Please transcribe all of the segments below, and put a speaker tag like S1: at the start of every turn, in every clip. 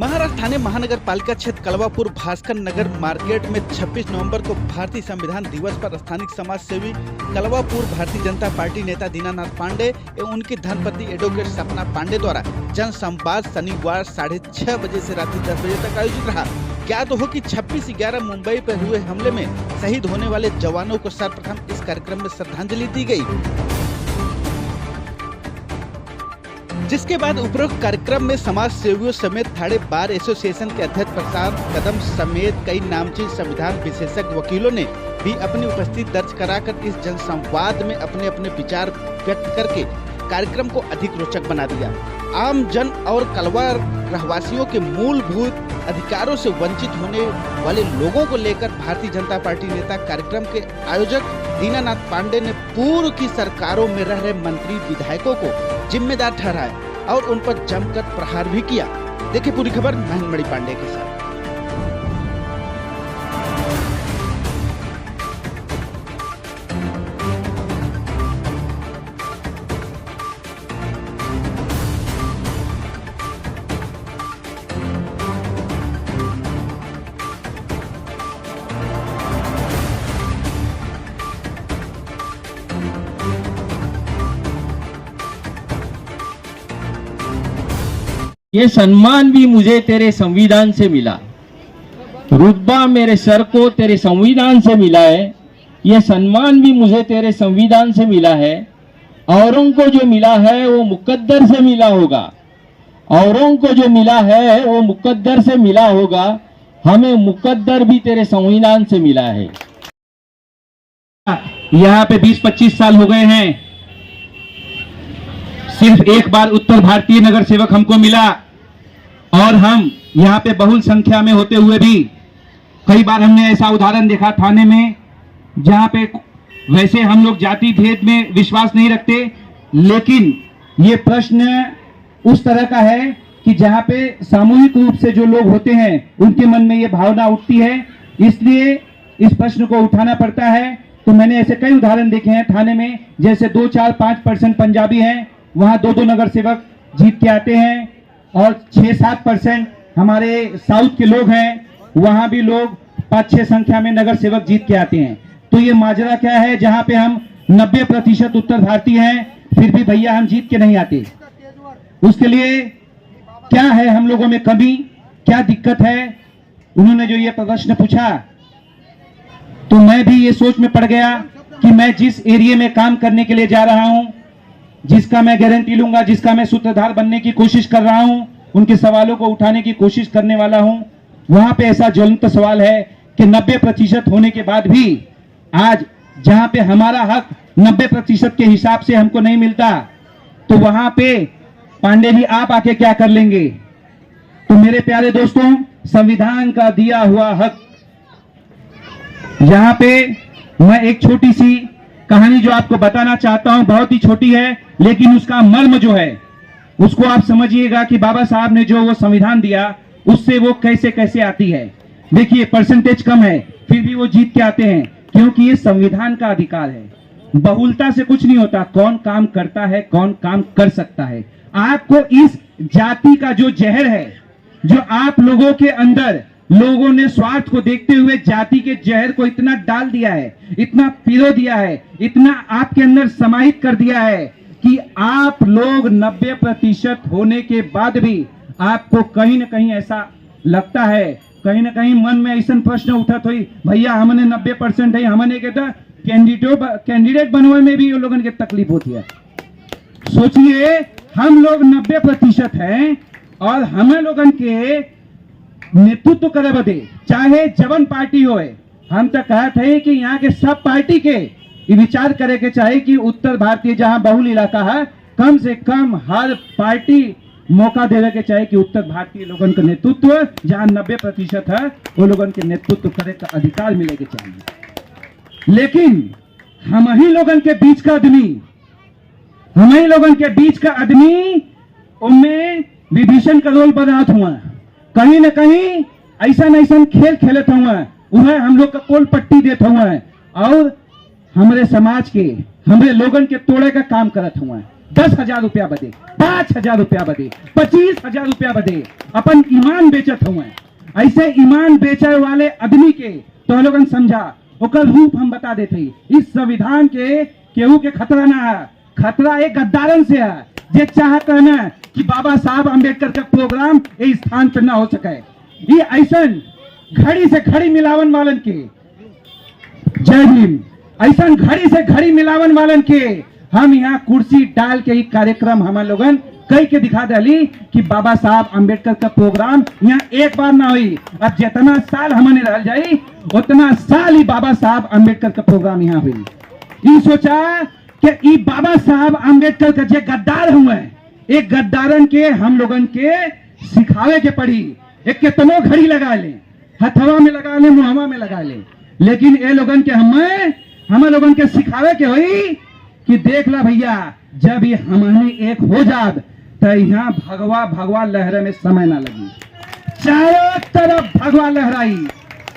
S1: महाराष्ट्र थाने महानगर पालिका क्षेत्र कलवापुर भास्कर नगर मार्केट में 26 नवंबर को भारतीय संविधान दिवस पर स्थानिक समाज सेवी कलवापुर भारतीय जनता पार्टी नेता दीनानाथ पांडे एवं उनकी धर्मपत्नी एडवोकेट सपना पांडे द्वारा जन संवाद शनिवार 6:30 बजे से रात्रि 10 बजे तक आयोजित रहा। ज्ञात हो कि 26/11 मुंबई पर हुए हमले में शहीद होने वाले जवानों को सर्वप्रथम इस कार्यक्रम में श्रद्धांजलि दी गयी, जिसके बाद उपरोक्त कार्यक्रम में समाज सेवियों समेत थाने बार एसोसिएशन के अध्यक्ष प्रसाद कदम समेत कई नामचीन संविधान विशेषज्ञ वकीलों ने भी अपनी उपस्थिति दर्ज कराकर इस जनसंवाद में अपने अपने विचार व्यक्त करके कार्यक्रम को अधिक रोचक बना दिया। आम जन और कलवा रहवासियों के मूलभूत अधिकारों से वंचित होने वाले लोगों को लेकर भारतीय जनता पार्टी नेता कार्यक्रम के आयोजक दीनानाथ पांडे ने पूर्व की सरकारों में रह रहे मंत्री विधायकों को जिम्मेदार ठहराया और उन पर जमकर प्रहार भी किया। देखिए पूरी खबर महेंद्र पांडे के साथ।
S2: ये सम्मान भी मुझे तेरे संविधान से मिला, रुतबा मेरे सर को तेरे संविधान से मिला है। ये सम्मान भी मुझे तेरे संविधान से मिला है। औरों को जो मिला है वो मुकद्दर से मिला होगा, औरों को जो मिला है वो मुकद्दर से मिला होगा। हमें मुकद्दर भी तेरे संविधान से मिला है। यहाँ पे 20-25 साल हो गए हैं, सिर्फ एक बार उत्तर भारतीय नगर सेवक हमको मिला और हम यहाँ पे बहुल संख्या में होते हुए भी कई बार हमने ऐसा उदाहरण देखा थाने में, जहाँ पे वैसे हम लोग जाति भेद में विश्वास नहीं रखते, लेकिन ये प्रश्न उस तरह का है कि जहाँ पे सामूहिक रूप से जो लोग होते हैं उनके मन में ये भावना उठती है, इसलिए इस प्रश्न को उठाना पड़ता है। तो मैंने ऐसे कई उदाहरण देखे हैं थाने में, जैसे 2-4-5% पंजाबी हैं, वहां 2-2 नगर सेवक जीत के आते हैं, और 6-7% हमारे साउथ के लोग हैं, वहां भी लोग 5-6 संख्या में नगर सेवक जीत के आते हैं। तो ये माजरा क्या है, जहां पे हम 90% उत्तर भारतीय हैं, फिर भी भैया हम जीत के नहीं आते। उसके लिए क्या है हम लोगों में कमी, क्या दिक्कत है? उन्होंने जो ये प्रश्न पूछा तो मैं भी ये सोच में पड़ गया कि मैं जिस एरिया में काम करने के लिए जा रहा हूं, जिसका मैं गारंटी लूंगा, जिसका मैं सूत्रधार बनने की कोशिश कर रहा हूं, उनके सवालों को उठाने की कोशिश करने वाला हूं, वहां पे ऐसा ज्वलंत सवाल है कि 90% होने के बाद भी आज जहां पे हमारा हक 90% के हिसाब से हमको नहीं मिलता, तो वहां पे पांडे जी आप आके क्या कर लेंगे? तो मेरे प्यारे दोस्तों, संविधान का दिया हुआ हक, यहाँ पे मैं एक छोटी सी कहानी जो आपको बताना चाहता हूं, बहुत ही छोटी है, लेकिन उसका मर्म जो है उसको आप समझिएगा कि बाबा साहब ने जो वो संविधान दिया उससे वो कैसे कैसे आती है। देखिए परसेंटेज कम है, फिर भी वो जीत के आते हैं, क्योंकि ये संविधान का अधिकार है। बहुलता से कुछ नहीं होता, कौन काम करता है, कौन काम कर सकता है। आपको इस जाति का जो जहर है, जो आप लोगों के अंदर लोगों ने स्वार्थ को देखते हुए जाति के जहर को इतना डाल दिया है, इतना पिरो दिया है, इतना आपके अंदर समाहित कर दिया है कि आप लोग 90% होने के बाद भी आपको कहीं ना कहीं ऐसा लगता है, कहीं ना कहीं मन में ऐसा प्रश्न उठत हुई, भैया हमने 90% है, हमने के तो कैंडिडेट बनने में भी लोगों की तकलीफ होती है। सोचिए हम लोग 90% हैं और हमें लोगन के नेतृत्व करे बदे चाहे जवन पार्टी होए, हम तो कहते हैं कि यहाँ के सब पार्टी के विचार करे के चाहे कि उत्तर भारतीय जहाँ बहुल इलाका है, कम से कम हर पार्टी मौका देवे के चाहे कि उत्तर भारतीय लोगों का नेतृत्व जहाँ 90% है वो लोगों के नेतृत्व करे का अधिकार मिले के चाहिए। लेकिन हम ही लोगों के बीच का आदमी, हम ही लोगों के बीच का आदमी उनमें विभीषण का रोल बनात हुआ, कहीं न कहीं ऐसा खेल खेलत हुआ, वह हम लोग का पोल पट्टी देते हुआ और हमारे समाज के, हमारे लोगन के तोड़े का काम करत हुआ। 10,000 रुपया बदे, 5,000 रुपया बदे, 25,000 रुपया बदे अपन ईमान बेचत हुए। ऐसे ईमान बेचे वाले आदमी के तो लोगन समझा ओकर रूप हम बता देते। इस संविधान के केहू के खतरा ना है, खतरा एक गद्दारन से है जे चाहत है ना कि बाबा साहब अम्बेडकर का प्रोग्राम इस स्थान पर ना हो सके। ये ऐसा घड़ी से घड़ी मिलावन वालन के, जय भीम, ऐसा घड़ी से घड़ी मिलावन वालन के हम यहाँ कुर्सी डाल के ही कार्यक्रम हम लोगन कई के दिखा दली कि बाबा साहब अम्बेडकर का प्रोग्राम यहाँ एक बार ना हुई। अब जितना साल हमने रह जाई उतना साल ही बाबा साहब अम्बेडकर का प्रोग्राम यहाँ हुई। ये सोचा कि बाबा साहब अम्बेडकर का जे गद्दार हुए, एक गद्दारन के हम लोगन के सिखावे के पड़ी। एक कितनो घड़ी लगा ले, हथवा में लगा ले, मुहवा में लगा ले, लेकिन ये लोगन के हम लोगन के सिखावे के हुई कि देख ला भैया, जब ये हमने एक हो जाब तो यहाँ भगवा भगवा लहरे में समय ना लगी। चारों तरफ भगवा लहराई।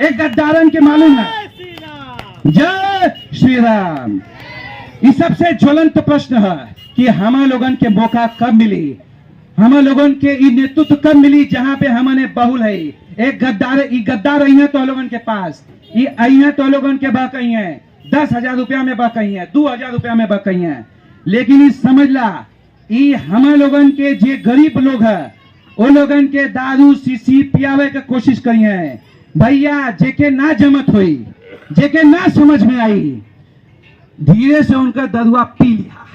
S2: एक गद्दारन के मालूम है, जय श्री राम। इस सबसे ज्वलंत प्रश्न है कि हम लोगन के मौका कब मिली, हम लोगन के नेतृत्व कब मिली जहां पे हमने बहुल है। एक गद्दार आई है तो लोगन के पास, ये आई है तो लोगन के बाकई है, 10,000 रुपया में बाकई है, 2,000 रुपया में बाकई है। लेकिन इस समझ ला, ये हम लोगन के जे गरीब लोग है वो लोगन के दारू शीशी पियावे के कोशिश करी है भैया। जेके ना जमत हुई, जेके ना समझ में आई, धीरे से उनका दरुआ पी लिया,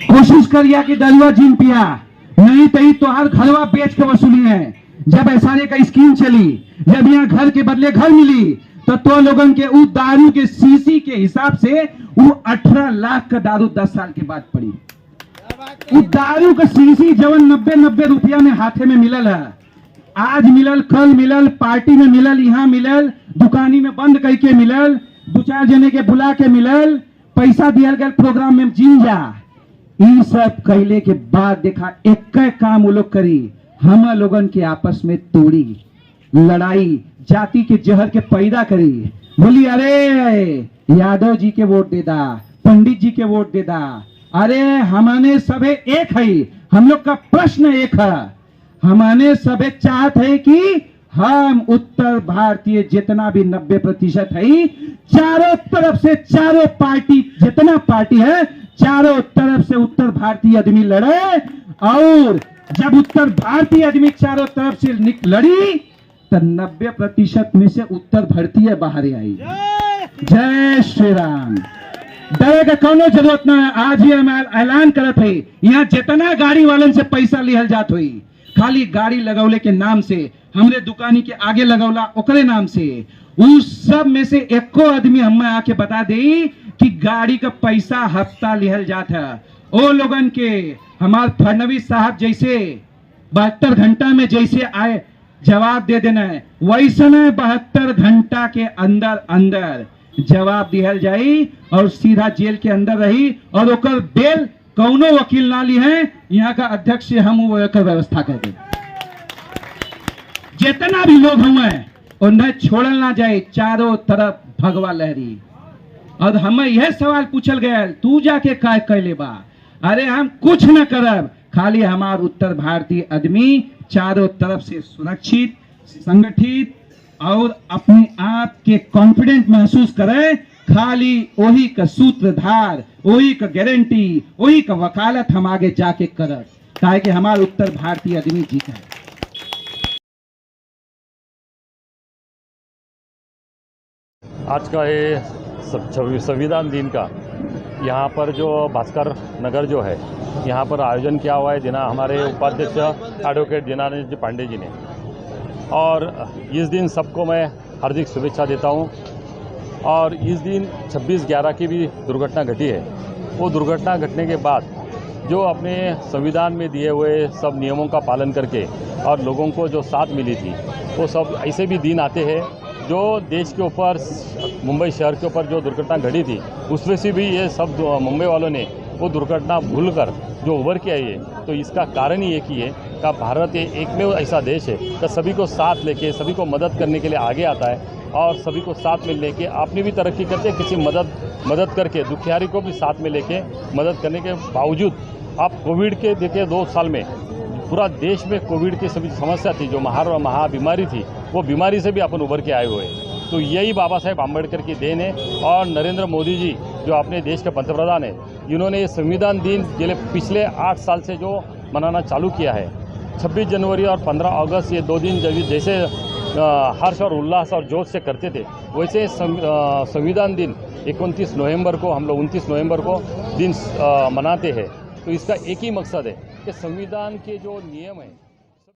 S2: कोशिश करिया कि दरुआ जिन पिया, नहीं तो ही तोहार घरवा बेच के वसूली है। जब ऐसा का स्कीम चली, जब यहाँ घर के बदले घर मिली, तो लोगन के उस दारू के सीसी के हिसाब से वो 18 लाख का दारू 10 साल के बाद पड़ी। उस दारू का सीसी जवन 90 रुपया में हाथे में मिलल है, आज मिलल, कल मिलल, पार्टी में मिलल, यहाँ मिलल, दुकानी में बंद करके मिलल, 2-4 जने के बुला के मिलल, पैसा दिया गया प्रोग्राम में जिन जा। इन सब कहले के बाद देखा एक काम वो लोग करी, हम लोगन के आपस में तोड़ी, लड़ाई, जाति के जहर के पैदा करी। बोली अरे यादव जी के वोट दे दा, पंडित जी के वोट दे दा, अरे हमने सबे एक है, हम लोग का प्रश्न एक है, हमने सबे चाहत है कि हम उत्तर भारतीय जितना भी 90% है, चारों तरफ से चारों पार्टी जितना पार्टी है, चारों तरफ से उत्तर भारतीय आदमी लड़े। और जब उत्तर भारतीय आदमी चारों तरफ से लड़ी तो 90% में से उत्तर भारतीय बाहर आई। जय श्री राम। डरे का कोनो जरूरत ना है। आज ही हम ऐलान करत है, यहाँ जितना गाड़ी वालन से पैसा लिहल जात हुई, खाली गाड़ी लगौले के नाम से, हमरे दुकानी के आगे लगौला ओकरे नाम से, उस सब में से एको आदमी हमें आके बता दे कि गाड़ी का पैसा हफ्ता लिहल जात है। ओ लोगन के हमार फडणवीस साहब जैसे 72 घंटा में जैसे आए जवाब दे देना है, वैसे 72 घंटा के अंदर अंदर जवाब दिहल जाई और सीधा जेल के अंदर रही। और ओकर बेल कौनो वकील ना ली है, यहाँ का अध्यक्ष हम वो व्यवस्था कर दे। जितना भी लोग हुए उन्हें छोड़ल ना जाए, चारों तरफ भगवा लहरी। और हमें यह सवाल पूछल गया, तू जाके काय कैले बा? अरे हम कुछ न करब, खाली हमार उत्तर भारतीय आदमी चारों तरफ से सुरक्षित, संगठित और अपने आप के कॉन्फिडेंट महसूस करे। खाली वही का सूत्रधार, वही का गारंटी, वही का वकालत हम आगे जाके करब, काहे कि हमार उत्तर भारतीय आदमी जीता है।
S3: आज का ये संविधान दिन का यहाँ पर जो भास्कर नगर जो है, यहाँ पर आयोजन किया हुआ है हमारे उपाध्यक्ष एडवोकेट दिनानंद पांडे जी ने। और इस दिन सबको मैं हार्दिक शुभेच्छा देता हूँ। और इस दिन 26/11 की भी दुर्घटना घटी है। वो दुर्घटना घटने के बाद जो अपने संविधान में दिए हुए सब नियमों का पालन करके और लोगों को जो साथ मिली थी, वो सब ऐसे भी दिन आते हैं जो देश के ऊपर, मुंबई शहर के ऊपर जो दुर्घटना घटी थी, उसमें से भी ये सब मुंबई वालों ने वो दुर्घटना भूलकर जो उभर के आई है। तो इसका कारण ही एक ही है कि भारत एकमेव ऐसा देश है कि सभी को साथ लेके, सभी को मदद करने के लिए आगे आता है और सभी को साथ में लेके अपनी भी तरक्की करते, किसी मदद करके दुखियारी को भी साथ में लेके मदद करने के बावजूद आप कोविड के देखिए 2 साल में पूरा देश में कोविड की सभी समस्या थी, जो महाबीमारी थी, वो बीमारी से भी अपन उभर के आए हुए हैं। तो यही बाबा साहेब आम्बेडकर की देन है। और नरेंद्र मोदी जी जो अपने देश के पंतप्रधान हैं, इन्होंने ये संविधान दिन पिछले 8 साल से जो मनाना चालू किया है, 26 जनवरी और 15 अगस्त, ये 2 दिन जैसे हर्ष और उल्लास और जोश से करते थे, वैसे संविधान दिन 29 नवंबर को हम लोग 29 नवंबर को दिन मनाते हैं। तो इसका एक ही मकसद है कि संविधान के जो नियम हैं